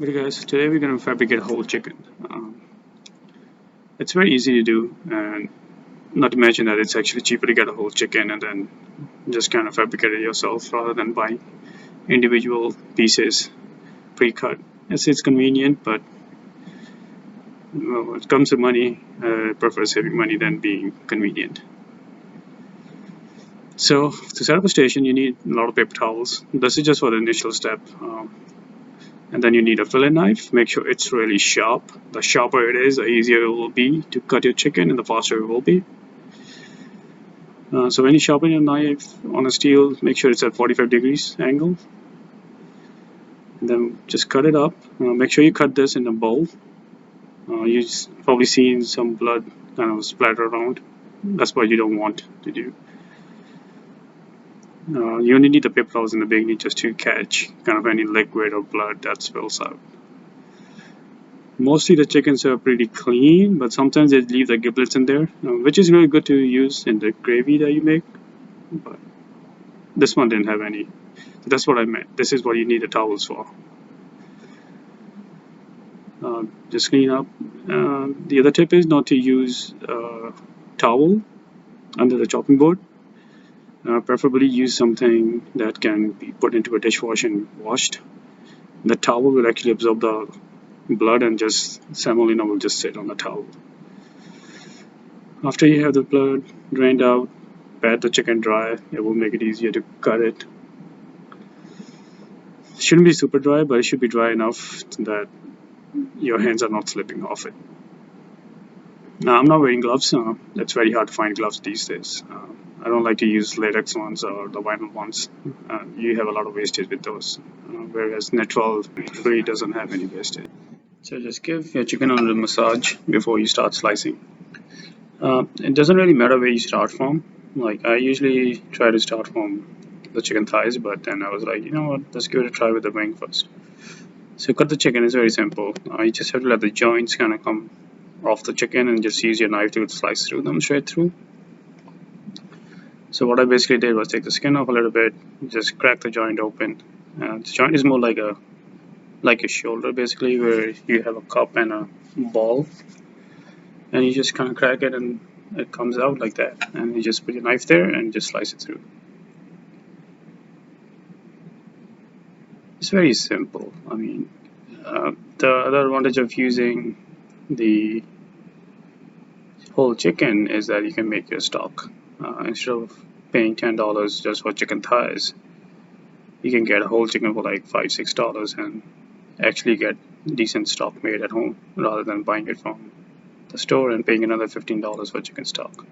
Hey guys, today we're going to fabricate a whole chicken. It's very easy to do, and not to mention that it's actually cheaper to get a whole chicken and then just kind of fabricate it yourself rather than buying individual pieces pre-cut. Yes, it's convenient, but when it comes to money, I prefer saving money than being convenient. So to set up a station, you need a lot of paper towels. This is just for the initial step. And then you need a fillet knife. Make sure it's really sharp. The sharper it is, the easier it will be to cut your chicken and the faster it will be. So when you sharpen your knife on a steel, make sure it's at 45 degrees angle. And then just cut it up. Make sure you cut this in a bowl. You've probably seen some blood kind of splatter around. That's what you don't want to do. You only need the paper towels in the beginning just to catch kind of any liquid or blood that spills out. Mostly the chickens are pretty clean, but sometimes they leave the giblets in there, which is really good to use in the gravy that you make. But this one didn't have any. That's what I meant. This is what you need the towels for. Just clean up. The other tip is not to use a towel under the chopping board. Preferably use something that can be put into a dishwasher and washed. The towel will actually absorb the blood and just semolina will just sit on the towel. After you have the blood drained out, pat the chicken dry. It will make it easier to cut it. It shouldn't be super dry, but it should be dry enough that your hands are not slipping off it. Now, I'm not wearing gloves. It's very hard to find gloves these days. I don't like to use latex ones or the vinyl ones. You have a lot of wastage with those, whereas natural free doesn't have any wastage. So just give your chicken a little massage before you start slicing. It doesn't really matter where you start from. Like I usually try to start from the chicken thighs, but then I was like, you know what, let's give it a try with the wing first. So cut the chicken is very simple. You just have to let the joints kind of come off the chicken and just use your knife to slice through them straight through. So what I basically did was take the skin off a little bit, just crack the joint open. The joint is more like a shoulder basically, where you have a cup and a ball, and you just kind of crack it and it comes out like that, and you just put your knife there and just slice it through. It's very simple. I mean, the other advantage of using the whole chicken is that you can make your stock. Instead of paying $10 just for chicken thighs, you can get a whole chicken for like $5-6 and actually get decent stock made at home rather than buying it from the store and paying another $15 for chicken stock.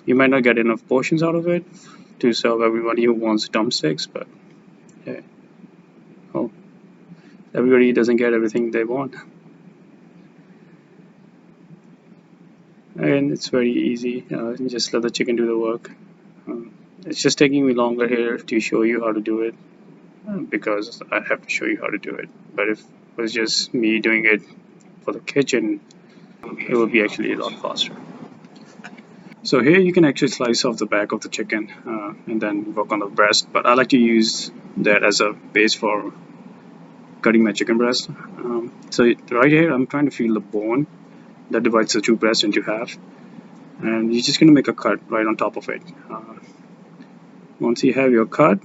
You might not get enough portions out of it to serve everybody who wants drumsticks, but yeah, well, everybody doesn't get everything they want. And it's very easy. Just let the chicken do the work. It's just taking me longer here to show you how to do it because I have to show you how to do it. But if it was just me doing it for the kitchen, it would be actually a lot faster. So here you can actually slice off the back of the chicken and then work on the breast, but I like to use that as a base for cutting my chicken breast. So right here I'm trying to feel the bone that divides the two breasts into half, and you're just going to make a cut right on top of it. Once you have your cut,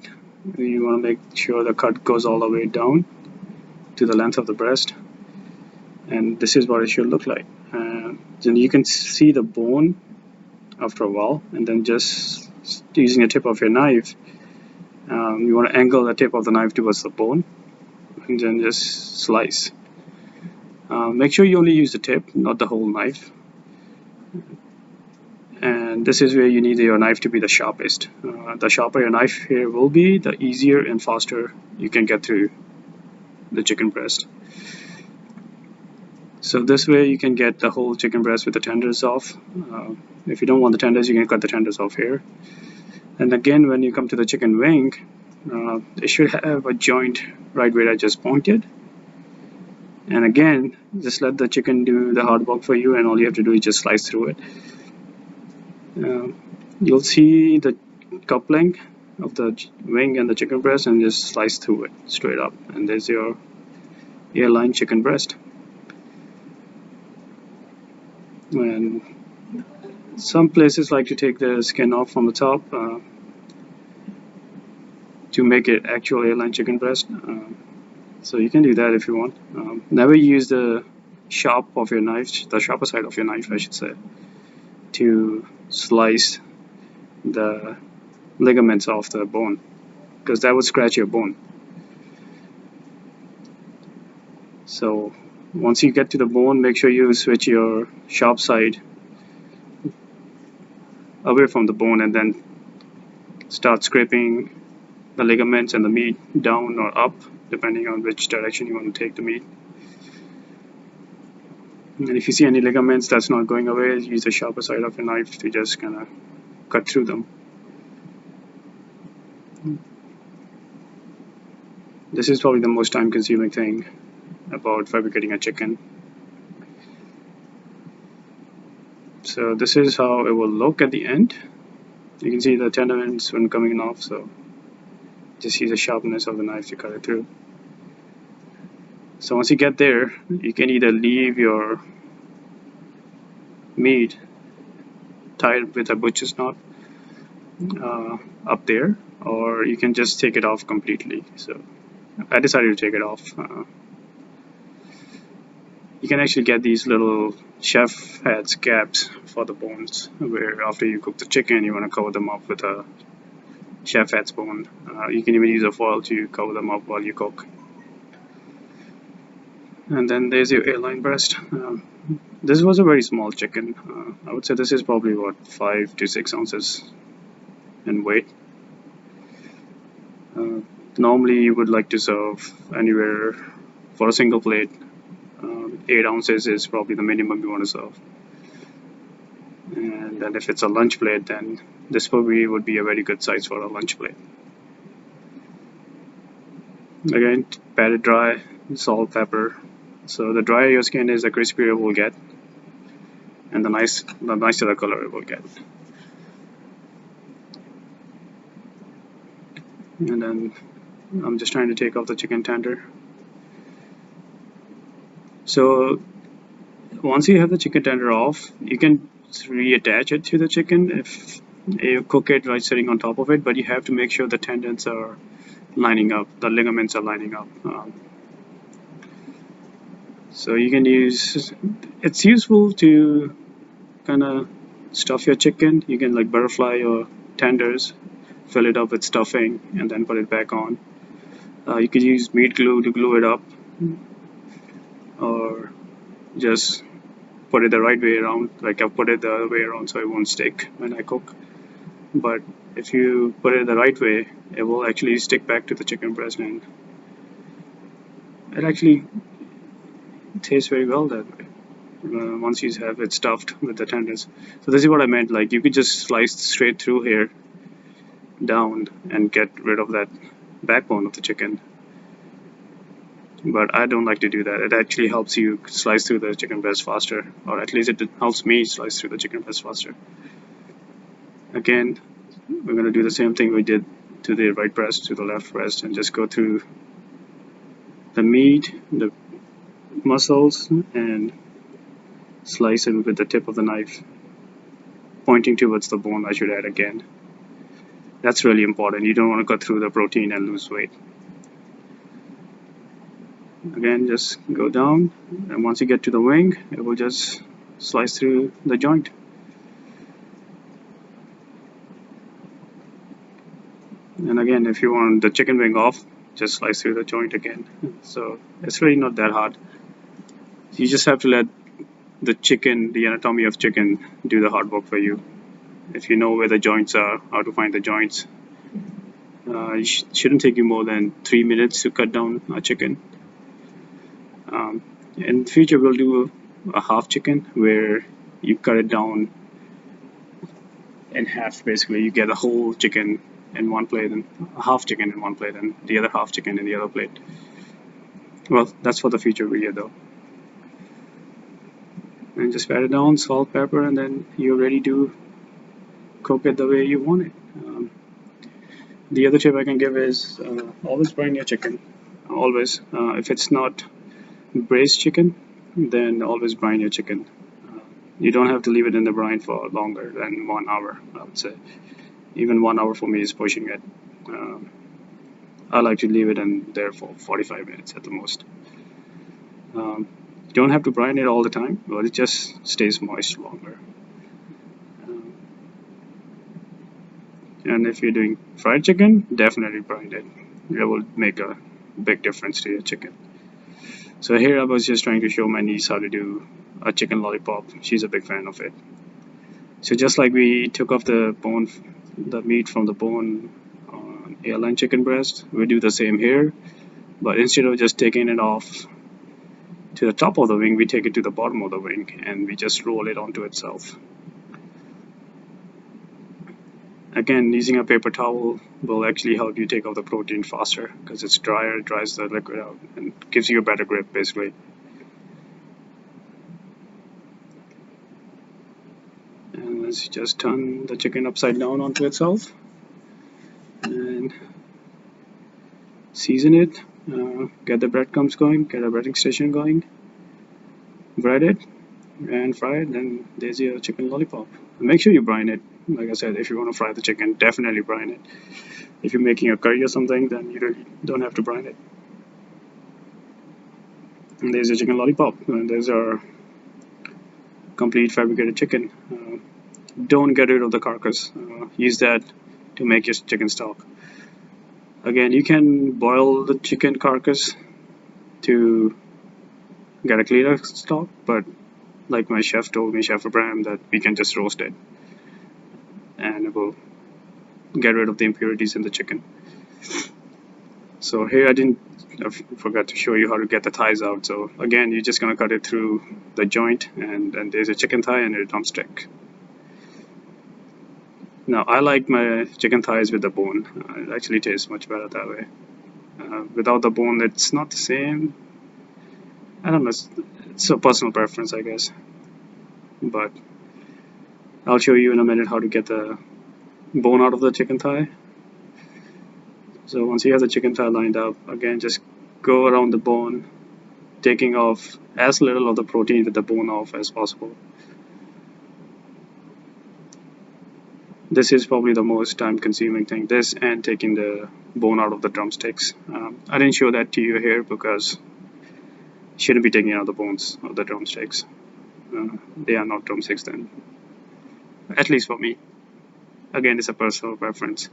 you want to make sure the cut goes all the way down to the length of the breast, and this is what it should look like. Then you can see the bone after a while, and then just using the tip of your knife, you want to angle the tip of the knife towards the bone and then just slice. Make sure you only use the tip, not the whole knife. And this is where you need your knife to be the sharpest. The sharper your knife here will be, the easier and faster you can get through the chicken breast. So this way you can get the whole chicken breast with the tenders off. If you don't want the tenders, you can cut the tenders off here. And again, when you come to the chicken wing, it should have a joint right where I just pointed. And again, just let the chicken do the hard work for you, and all you have to do is just slice through it. You'll see the coupling of the wing and the chicken breast, and just slice through it straight up, and there's your airline chicken breast. And some places like to take the skin off from the top to make it actual airline chicken breast. So you can do that if you want. Never use the sharp of your knife, the sharper side of your knife, I should say, to slice the ligaments off the bone, because that would scratch your bone. So once you get to the bone, make sure you switch your sharp side away from the bone and then start scraping the ligaments and the meat down or up, depending on which direction you want to take the meat. And if you see any ligaments that's not going away, use the sharper side of your knife to just kind of cut through them. This is probably the most time-consuming thing about fabricating a chicken. So this is how it will look at the end. You can see the tendons when coming off, so just use the sharpness of the knife to cut it through. So once you get there, you can either leave your meat tied with a butcher's knot up there, or you can just take it off completely. So I decided to take it off. You can actually get these little chef hats caps for the bones, where after you cook the chicken you want to cover them up with a chef hat's bone. You can even use a foil to cover them up while you cook. And then there's your airline breast. This was a very small chicken. I would say this is probably what, 5 to 6 ounces in weight. Normally you would like to serve anywhere for a single plate. 8 ounces is probably the minimum you want to serve. And then if it's a lunch plate, then this probably would be a very good size for a lunch plate. Again, pat it dry, salt, pepper. So the drier your skin is, the crispier it will get, and the nicer the color it will get. And then I'm just trying to take off the chicken tender. So once you have the chicken tender off, you can reattach it to the chicken if you cook it right sitting on top of it, but you have to make sure the tendons are lining up, the ligaments are lining up. So you can use, it's useful to kind of stuff your chicken. You can like butterfly your tenders, fill it up with stuffing, and then put it back on. You could use meat glue to glue it up, or just put it the right way around. Like I've put it the other way around so it won't stick when I cook. But if you put it the right way, it will actually stick back to the chicken breast, and it actually tastes very well that way once you have it stuffed with the tendons. So this is what I meant, like you could just slice straight through here down and get rid of that backbone of the chicken, but I don't like to do that. It actually helps you slice through the chicken breast faster, or at least it helps me slice through the chicken breast faster. Again, we're going to do the same thing we did to the right breast, to the left breast, and just go through the meat, the muscles, and slice it with the tip of the knife pointing towards the bone, I should add again. That's really important. You don't want to cut through the protein and lose weight. Again, just go down, and once you get to the wing, it will just slice through the joint. And again, if you want the chicken wing off, just slice through the joint again. So it's really not that hard. You just have to let the chicken, the anatomy of chicken, do the hard work for you. If you know where the joints are, how to find the joints, it shouldn't take you more than 3 minutes to cut down a chicken. In future, we'll do a half chicken where you cut it down in half. Basically, you get a whole chicken in one plate and a half chicken in one plate and the other half chicken in the other plate. Well, that's for the future video though. And just pat it down, salt, pepper, and then you're ready to cook it the way you want it. The other tip I can give is always brine your chicken. Always. If it's not braised chicken, then always brine your chicken. You don't have to leave it in the brine for longer than 1 hour, I would say. Even 1 hour for me is pushing it. I like to leave it in there for 45 minutes at the most. You don't have to brine it all the time, but it just stays moist longer. And if you're doing fried chicken, definitely brine it. It will make a big difference to your chicken. So here I was just trying to show my niece how to do a chicken lollipop. She's a big fan of it. So just like we took off the bone, the meat from the bone on airline chicken breast, we do the same here, but instead of just taking it off to the top of the wing, we take it to the bottom of the wing and we just roll it onto itself. Again, using a paper towel will actually help you take off the protein faster because it's drier, it dries the liquid out and gives you a better grip basically. And let's just turn the chicken upside down onto itself and season it. Get the breadcrumbs going, get a breading station going, bread it and fry it, and there's your chicken lollipop. Make sure you brine it. Like I said, if you want to fry the chicken, definitely brine it. If you're making a curry or something, then you really don't have to brine it. And there's your chicken lollipop, and there's our complete fabricated chicken. Don't get rid of the carcass. Use that to make your chicken stock. Again, you can boil the chicken carcass to get a cleaner stock, but like my chef told me, Chef Abraham, that we can just roast it and it will get rid of the impurities in the chicken. So here I forgot to show you how to get the thighs out. So again, you're just gonna cut it through the joint, and then there's a chicken thigh and a drumstick. Now I like my chicken thighs with the bone. It actually tastes much better that way. Without the bone, it's not the same. I don't know, it's a personal preference, I guess. But I'll show you in a minute how to get the bone out of the chicken thigh. So once you have the chicken thigh lined up, again, just go around the bone, taking off as little of the protein with the bone off as possible. This is probably the most time consuming thing, this and taking the bone out of the drumsticks. I didn't show that to you here because you shouldn't be taking out the bones of the drumsticks. They are not drumsticks then, at least for me. Again, it's a personal preference.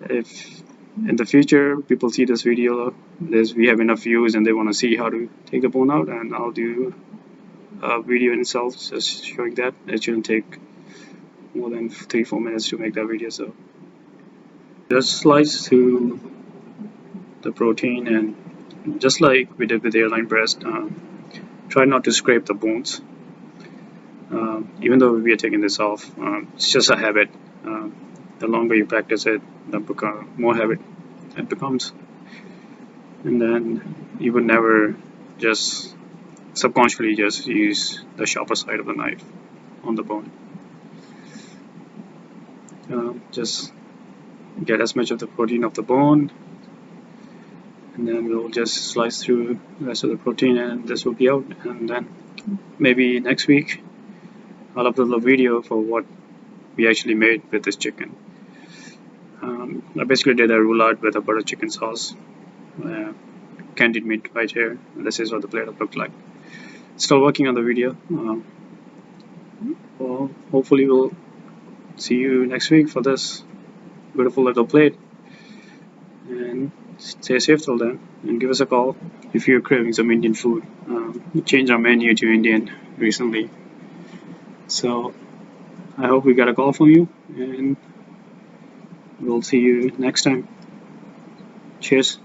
If in the future people see this video, we have enough views and they want to see how to take the bone out, and I'll do a video in itself just showing that. It shouldn't take more than 3-4 minutes to make that video. So just slice through the protein, and just like we did with the airline breast, try not to scrape the bones. Even though we are taking this off, it's just a habit. The longer you practice it, the more habit it becomes, and then you would never just subconsciously just use the sharper side of the knife on the bone. Just get as much of the protein of the bone, and then we'll just slice through the rest of the protein, and this will be out. And then maybe next week I'll upload a video for what we actually made with this chicken. I basically did a roulade with a butter chicken sauce, candied meat right here, and this is what the plate looked like. Still working on the video. Well, hopefully we'll see you next week for this beautiful little plate, and stay safe till then, and give us a call if you're craving some Indian food. We changed our menu to Indian recently, so I hope we got a call from you, and we'll see you next time. Cheers.